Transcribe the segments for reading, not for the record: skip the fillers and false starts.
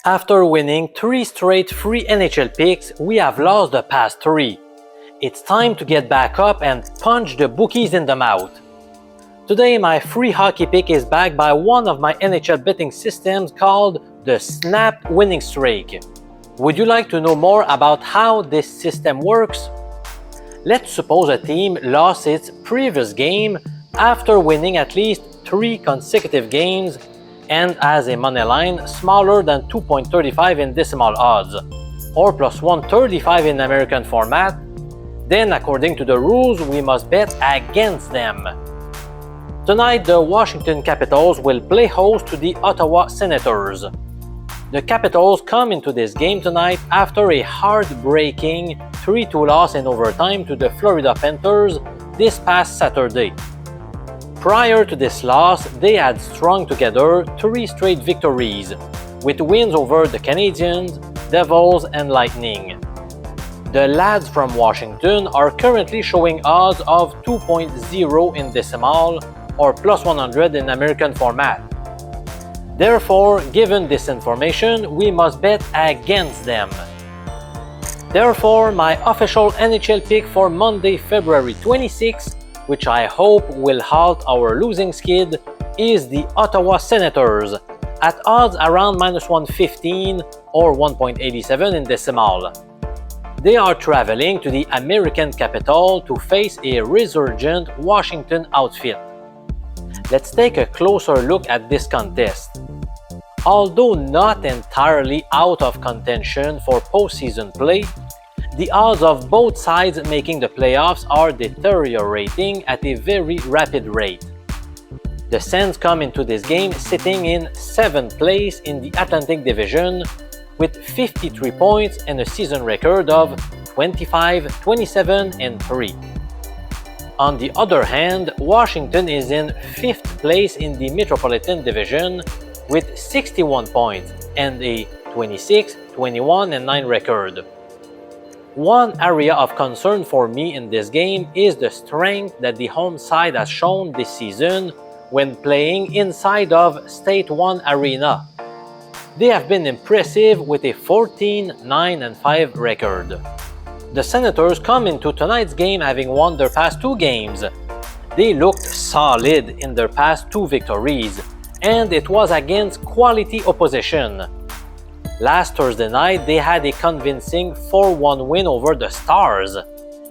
After winning 3 straight free NHL picks, we have lost the past 3. It's time to get back up and punch the bookies in the mouth. Today my free hockey pick is backed by one of my NHL betting systems called the Snap Winning Streak. Would you like to know more about how this system works? Let's suppose a team lost its previous game after winning at least 3 consecutive games and has a money line smaller than 2.35 in decimal odds, or plus 135 in American format. Then, according to the rules, we must bet against them. Tonight, the Washington Capitals will play host to the Ottawa Senators. The Capitals come into this game tonight after a heartbreaking 3-2 loss in overtime to the Florida Panthers this past Saturday. Prior to this loss, they had strung together 3 straight victories, with wins over the Canadiens, Devils, and Lightning. The lads from Washington are currently showing odds of 2.0 in decimal or plus 100 in American format. Therefore, given this information, we must bet against them. Therefore, my official NHL pick for Monday, February 26, which I hope will halt our losing skid, is the Ottawa Senators, at odds around minus 115 or 1.87 in decimal. They are traveling to the American capital to face a resurgent Washington outfit. Let's take a closer look at this contest. Although not entirely out of contention for postseason play, the odds of both sides making the playoffs are deteriorating at a very rapid rate. The Sens come into this game sitting in 7th place in the Atlantic Division with 53 points and a season record of 25, 27, and 3. On the other hand, Washington is in 5th place in the Metropolitan Division with 61 points and a 26, 21, and 9 record. One area of concern for me in this game is the strength that the home side has shown this season when playing inside of State 1 Arena. They have been impressive with a 14, 9, and 5 record. The Senators come into tonight's game having won their past 2 games. They looked solid in their past 2 victories, and it was against quality opposition. Last Thursday night, they had a convincing 4-1 win over the Stars,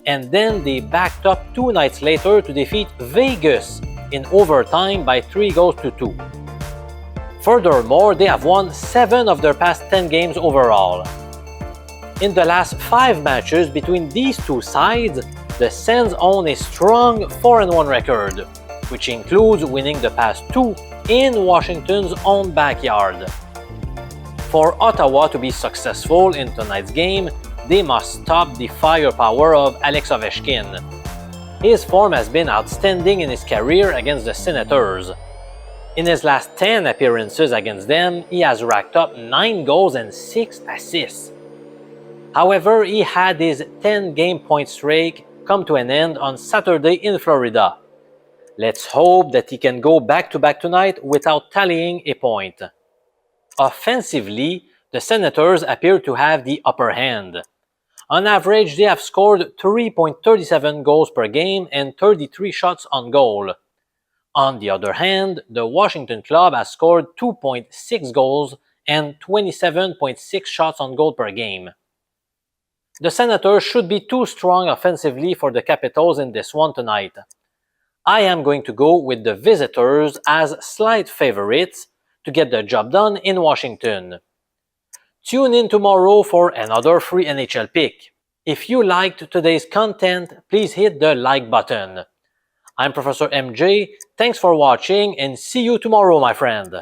and then they backed up 2 nights later to defeat Vegas in overtime by 3-2. Furthermore, they have won 7 of their past 10 games overall. In the last 5 matches between these 2 sides, the Sens own a strong 4-1 record, which includes winning the past 2 in Washington's own backyard. For Ottawa to be successful in tonight's game, they must stop the firepower of Alex Ovechkin. His form has been outstanding in his career against the Senators. In his last 10 appearances against them, he has racked up 9 goals and 6 assists. However, he had his 10-game point streak come to an end on Saturday in Florida. Let's hope that he can go back-to-back tonight without tallying a point. Offensively, the Senators appear to have the upper hand. On average, they have scored 3.37 goals per game and 33 shots on goal. On the other hand, the Washington club has scored 2.6 goals and 27.6 shots on goal per game. The Senators should be too strong offensively for the Capitals in this one tonight. I am going to go with the visitors as slight favorites to get the job done in Washington. Tune in tomorrow for another free NHL pick. If you liked today's content, please hit the like button. I'm Professor MJ, thanks for watching and see you tomorrow, my friend.